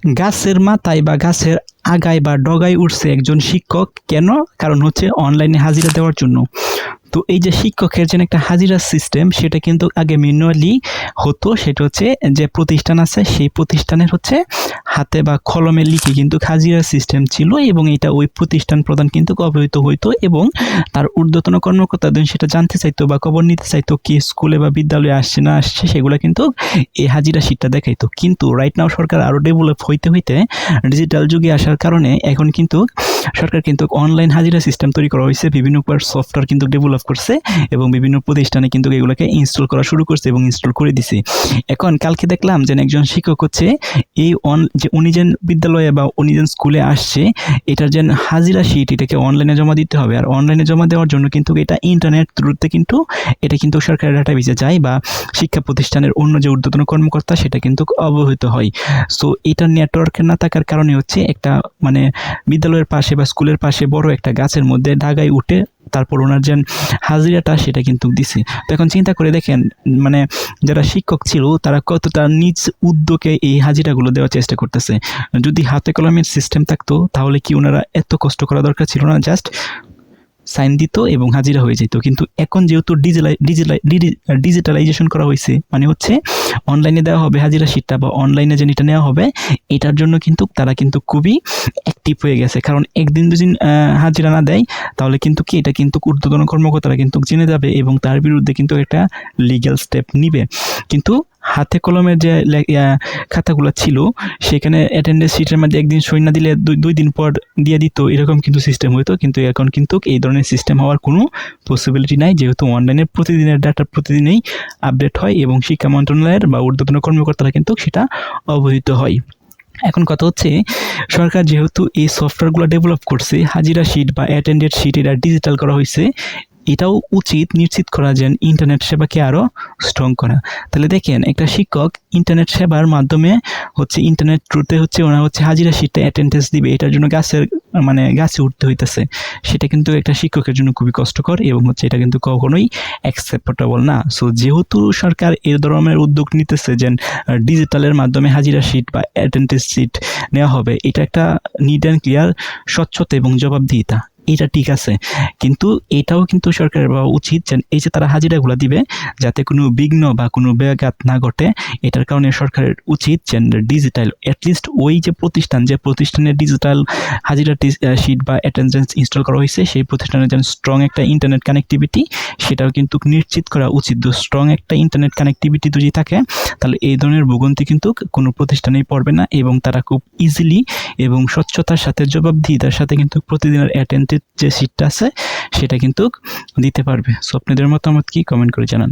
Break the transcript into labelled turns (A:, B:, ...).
A: গাছের মাথায় বা গাছের আগায় বা ডগায় উঠছে একজন শিক্ষক। কেন? কারণ হচ্ছে অনলাইনে হাজিরা দেওয়ার জন্য। তো এই যে শিক্ষকের যে একটা হাজিরা সিস্টেম, সেটা কিন্তু আগে ম্যানুয়ালি হতো। সেটা হচ্ছে যে প্রতিষ্ঠান আছে সেই প্রতিষ্ঠানের হচ্ছে হাতে বা কলমে লিখে কিন্তু হাজিরা সিস্টেম ছিল, এবং এটা ওই প্রতিষ্ঠান প্রধান কিন্তু অবহিত হইতো, এবং তার ঊর্ধ্বতন কর্মকর্তাদের সেটা জানতে চাইতো বা খবর নিতে চাইতো কি স্কুলে বা বিদ্যালয়ে আসছে না আসছে, সেগুলো কিন্তু এই হাজিরা শিটটা দেখাইতো। কিন্তু রাইট নাও সরকার আরও ডেভেলপ হইতে হইতে ডিজিটাল যুগে আসার কারণে এখন কিন্তু সরকার কিন্তু অনলাইন হাজিরা সিস্টেম তৈরি করা হয়েছে, বিভিন্ন সফটওয়্যার কিন্তু ডেভেলপ করছে, এবং বিভিন্ন প্রতিষ্ঠানে কিন্তু এগুলোকে ইনস্টল করা শুরু করছে এবং ইনস্টল করে দিছে। এখন কালকে দেখলাম যে একজন শিক্ষক হচ্ছে এই যে উনি যেন বিদ্যালয়ে বা উনি যেন স্কুলে আসছে, এটার যেন হাজিরা শিট এটাকে অনলাইনে জমা দিতে হবে। আর অনলাইনে জমা দেওয়ার জন্য কিন্তু এটা ইন্টারনেট থ্রুতে কিন্তু এটা কিন্তু সরকারের ডাটাবেসে যায়, বা শিক্ষা প্রতিষ্ঠানের অন্য যে ঊর্ধ্বতন কর্মকর্তা সেটা কিন্তু অবহিত হয়। সো এটা নেটওয়ার্কের না থাকার কারণে হচ্ছে একটা মানে বিদ্যালয়ের পাশে বা স্কুলের পাশে বড় একটা গাছের মধ্যে ডাগায় উঠে তারপর ওনার যে হাজিরাটা সেটা কিন্তু দিছে। তো এখন চিন্তা করে দেখেন, মানে যারা শিক্ষক ছিল তারা কতটা নিজ উদ্যোগে এই হাজিরাগুলো দেওয়ার চেষ্টা করতেছে। যদি হাতে কলমের সিস্টেম থাকতো তাহলে কি ওনারা এত কষ্ট করা দরকার ছিল না, জাস্ট সাইন দিত এবং হাজিরা হয়ে যেত। কিন্তু এখন যেহেতু ডিজিটালাইজেশন করা হয়েছে, মানে হচ্ছে অনলাইনে দেওয়া হবে হাজিরা শিটটা, বা অনলাইনে যে এটা নেওয়া হবে, এটার জন্য কিন্তু তারা কিন্তু খুবই অ্যাক্টিভ হয়ে গেছে। কারণ একদিন দুদিন হাজিরা না দেয় তাহলে কিন্তু কি এটা কিন্তু ঊর্ধ্বতন কর্মকর্তারা কিন্তু জেনে যাবে এবং তার বিরুদ্ধে কিন্তু একটা লিগ্যাল স্টেপ নিবে। কিন্তু হাতে কলমের যে খাতাগুলো ছিল সেখানে অ্যাটেন্ডেন্স শিটের মধ্যে একদিন সই না দিলে দুই দিন পর দিয়ে দিত, এরকম কিন্তু সিস্টেম হইতো। কিন্তু এখন কিন্তু এই ধরনের সিস্টেম হওয়ার কোনো পসিবিলিটি নাই, যেহেতু অনলাইনে প্রতিদিনের ডাটা প্রতিদিনই আপডেট হয় এবং শিক্ষা মন্ত্রণালয়ের বা ঊর্ধ্বতন কর্মকর্তারা কিন্তু সেটা অবহিত হয়। এখন কথা হচ্ছে, সরকার যেহেতু এই সফটওয়্যারগুলো ডেভেলপ করছে, হাজিরা শিট বা অ্যাটেন্ডেন্স শিট এটা ডিজিটাল করা হয়েছে, এটাও উচিত নিশ্চিত করা যেন ইন্টারনেট সেবাকে আরও স্ট্রং করা। তাহলে দেখেন, একটা শিক্ষক ইন্টারনেট সেবার মাধ্যমে হচ্ছে ইন্টারনেট থ্রুতে হচ্ছে ওরা হচ্ছে হাজিরা শিটটা অ্যাটেন্ডেন্স দিবে, এটার জন্য গাছে উঠতে হইতেছে। সেটা কিন্তু একটা শিক্ষকের জন্য খুবই কষ্টকর, এবং হচ্ছে এটা কিন্তু কখনোই অ্যাকসেপ্টেবল না। সো যেহেতু সরকার এর ধরনের উদ্যোগ নিতেছে যে ডিজিটালের মাধ্যমে হাজিরা শিট বা অ্যাটেন্ডেন্স শিট নেওয়া হবে, এটা একটা নিট অ্যান্ড ক্লিয়ার স্বচ্ছতা এবং জবাবদিহিতা, এটা ঠিক আছে। কিন্তু এটাও কিন্তু সরকারের ভাবা উচিত যে এই যে তারা হাজিরাগুলো দিবে যাতে কোনো বিঘ্ন বা কোনো ব্যাঘাত না ঘটে। এটার কারণে সরকারের উচিত যে ডিজিটাল অ্যাটলিস্ট ওই যে প্রতিষ্ঠানের ডিজিটাল হাজিরা শিট বা অ্যাটেন্ডেন্স ইনস্টল করা হয়েছে, সেই প্রতিষ্ঠানের যেন স্ট্রং একটা ইন্টারনেট কানেক্টিভিটি সেটাও কিন্তু নিশ্চিত করা উচিত। স্ট্রং একটা ইন্টারনেট কানেক্টিভিটি যদি থাকে তাহলে এই ধরনের ভোগান্তি কিন্তু কোনো প্রতিষ্ঠানেই পড়বে না, এবং তারা খুব ইজিলি এবং স্বচ্ছতার সাথে জবাবদিহিতার সাথে কিন্তু প্রতিদিনের অ্যাটেন্ডেন্স যে শিটটা আছে সেটা কিন্তু দিতে পারবে। সো আপনাদের মতামত কি, কমেন্ট করে জানান।